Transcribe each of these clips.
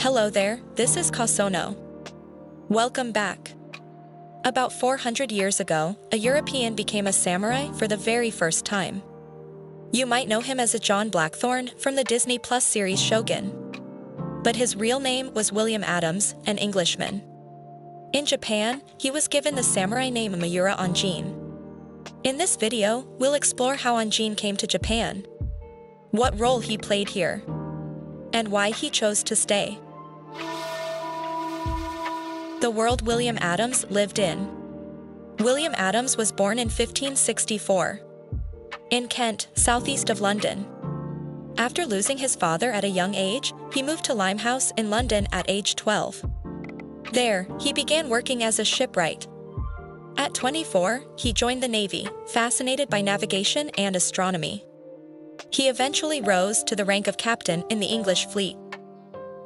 Hello there, this is Kasono. Welcome back. About 400 years ago, a European became a samurai for the very first time. You might know him as a John Blackthorne from the Disney+ series Shogun. But his real name was William Adams, an Englishman. In Japan, he was given the samurai name Miura Anjin. In this video, we'll explore how Anjin came to Japan, what role he played here, and why he chose to stay. The world William Adams lived in. William Adams was born in 1564 in Kent, southeast of London. After losing his father at a young age, he moved to Limehouse in London at age 12. There, he began working as a shipwright. At 24, he joined the Navy, fascinated by navigation and astronomy. He eventually rose to the rank of captain in the English fleet.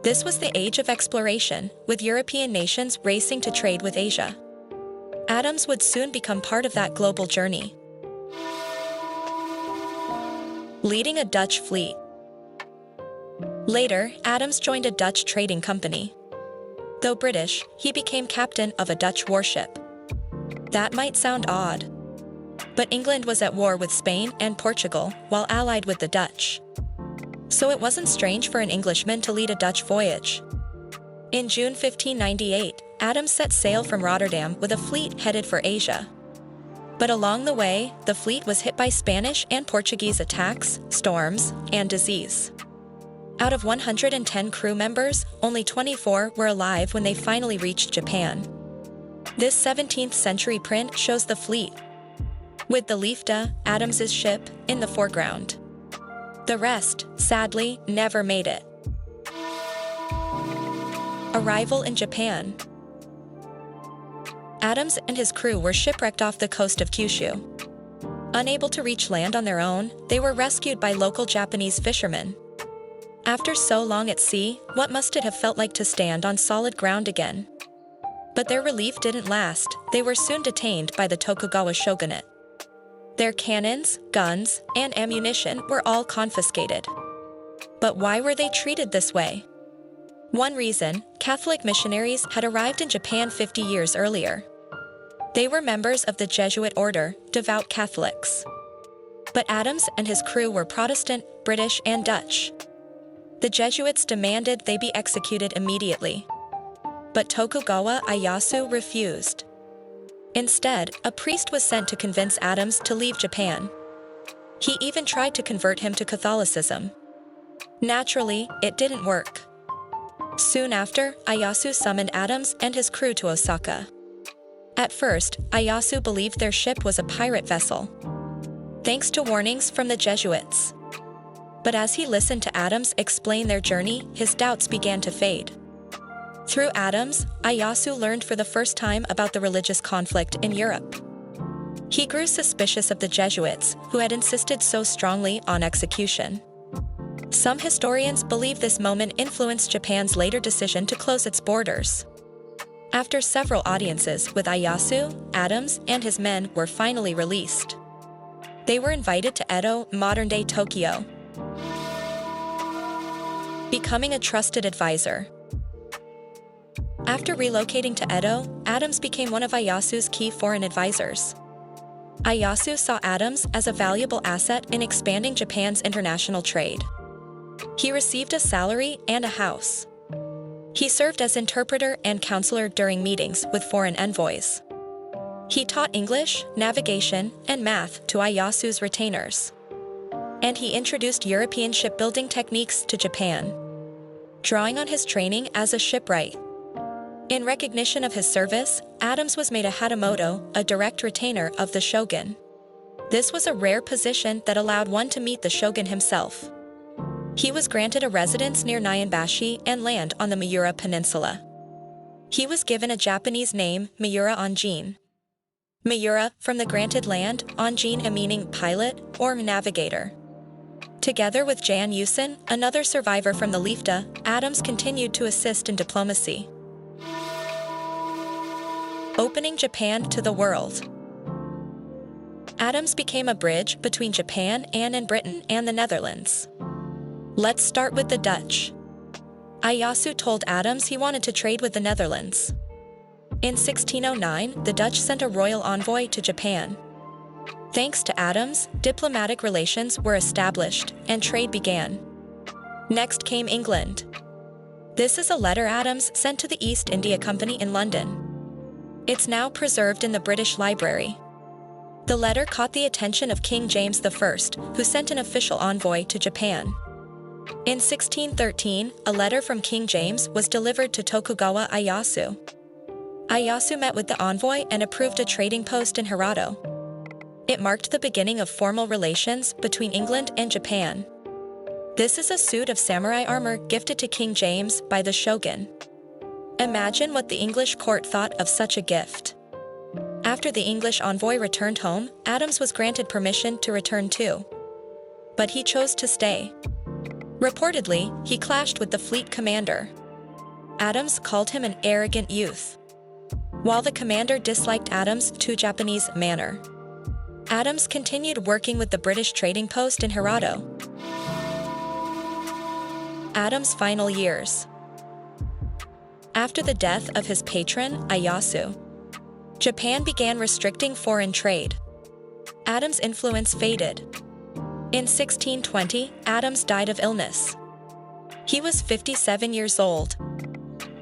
This was the age of exploration, with European nations racing to trade with Asia. Adams would soon become part of that global journey, leading a Dutch fleet. Later, Adams joined a Dutch trading company. Though British, he became captain of a Dutch warship. That might sound odd, but England was at war with Spain and Portugal while allied with the Dutch. So it wasn't strange for an Englishman to lead a Dutch voyage. In June 1598, Adams set sail from Rotterdam with a fleet headed for Asia. But along the way, the fleet was hit by Spanish and Portuguese attacks, storms, and disease. Out of 110 crew members, only 24 were alive when they finally reached Japan. This 17th century print shows the fleet, with the Liefde, Adams's ship, in the foreground. The rest, sadly, never made it. Arrival in Japan. Adams and his crew were shipwrecked off the coast of Kyushu. Unable to reach land on their own, they were rescued by local Japanese fishermen. After so long at sea, what must it have felt like to stand on solid ground again? But their relief didn't last. They were soon detained by the Tokugawa shogunate. Their cannons, guns, and ammunition were all confiscated. But why were they treated this way? One reason, Catholic missionaries had arrived in Japan 50 years earlier. They were members of the Jesuit order, devout Catholics. But Adams and his crew were Protestant, British, and Dutch. The Jesuits demanded they be executed immediately. But Tokugawa Ieyasu refused. Instead, a priest was sent to convince Adams to leave Japan. He even tried to convert him to Catholicism. Naturally, it didn't work. Soon after, Ieyasu summoned Adams and his crew to Osaka. At first, Ieyasu believed their ship was a pirate vessel, thanks to warnings from the Jesuits. But as he listened to Adams explain their journey, his doubts began to fade. Through Adams, Ieyasu learned for the first time about the religious conflict in Europe. He grew suspicious of the Jesuits, who had insisted so strongly on execution. Some historians believe this moment influenced Japan's later decision to close its borders. After several audiences with Ieyasu, Adams and his men were finally released. They were invited to Edo, modern-day Tokyo, becoming a trusted advisor. After relocating to Edo, Adams became one of Ieyasu's key foreign advisors. Ieyasu saw Adams as a valuable asset in expanding Japan's international trade. He received a salary and a house. He served as interpreter and counselor during meetings with foreign envoys. He taught English, navigation, and math to Ieyasu's retainers. And he introduced European shipbuilding techniques to Japan, drawing on his training as a shipwright. In recognition of his service, Adams was made a Hatamoto, a direct retainer of the shogun. This was a rare position that allowed one to meet the shogun himself. He was granted a residence near Nyanbashi and land on the Miura Peninsula. He was given a Japanese name, Miura Anjin. Miura, from the granted land, Anjin meaning pilot or navigator. Together with Jan Yusen, another survivor from the Liefde, Adams continued to assist in diplomacy, opening Japan to the world. Adams became a bridge between Japan and Britain and the Netherlands. Let's start with the Dutch. Ieyasu told Adams he wanted to trade with the Netherlands. In 1609, the Dutch sent a royal envoy to Japan. Thanks to Adams, diplomatic relations were established, and trade began. Next came England. This is a letter Adams sent to the East India Company in London. It's now preserved in the British Library. The letter caught the attention of King James I, who sent an official envoy to Japan. In 1613, a letter from King James was delivered to Tokugawa Ieyasu. Ieyasu met with the envoy and approved a trading post in Hirado. It marked the beginning of formal relations between England and Japan. This is a suit of samurai armor gifted to King James by the shogun. Imagine what the English court thought of such a gift. After the English envoy returned home, Adams was granted permission to return too. But he chose to stay. Reportedly, he clashed with the fleet commander. Adams called him an arrogant youth, while the commander disliked Adams' too Japanese manner. Adams continued working with the British trading post in Hirado. Adams' final years. After the death of his patron, Ieyasu, Japan began restricting foreign trade. Adams' influence faded. In 1620, Adams died of illness. He was 57 years old.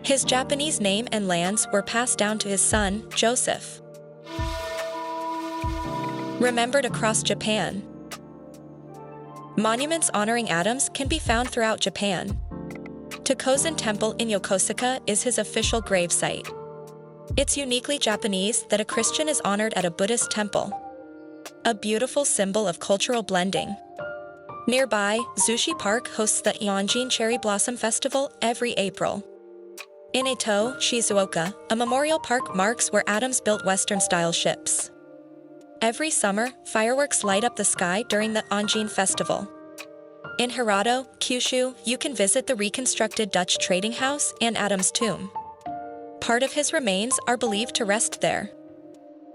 His Japanese name and lands were passed down to his son, Joseph. Remembered across Japan. Monuments honoring Adams can be found throughout Japan. Tokozen Temple in Yokosuka is his official gravesite. It's uniquely Japanese that a Christian is honored at a Buddhist temple. A beautiful symbol of cultural blending. Nearby, Zushi Park hosts the Ionjin Cherry Blossom Festival every April. In Eto, Shizuoka, a memorial park marks where Adams built Western-style ships. Every summer, fireworks light up the sky during the Onjin Festival. In Hirado, Kyushu, you can visit the reconstructed Dutch trading house and Adams' tomb. Part of his remains are believed to rest there.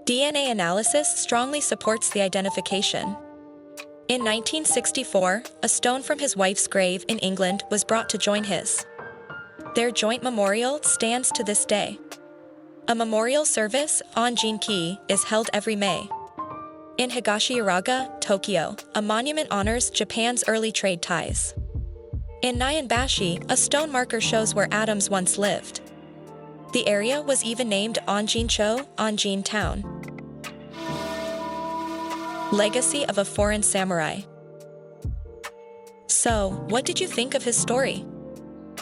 DNA analysis strongly supports the identification. In 1964, a stone from his wife's grave in England was brought to join his. Their joint memorial stands to this day. A memorial service, Onjin-ki, is held every May. In Higashiyaraga, Tokyo, a monument honors Japan's early trade ties. In Nyanbashi, a stone marker shows where Adams once lived. The area was even named Onjin-cho, Onjin Town. Legacy of a foreign samurai. So, what did you think of his story?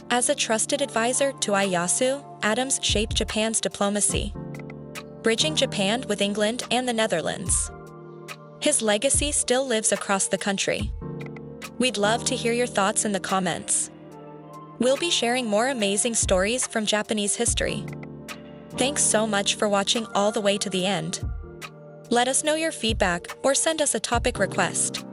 As a trusted advisor to Ieyasu, Adams shaped Japan's diplomacy, bridging Japan with England and the Netherlands. His legacy still lives across the country. We'd love to hear your thoughts in the comments. We'll be sharing more amazing stories from Japanese history. Thanks so much for watching all the way to the end. Let us know your feedback or send us a topic request.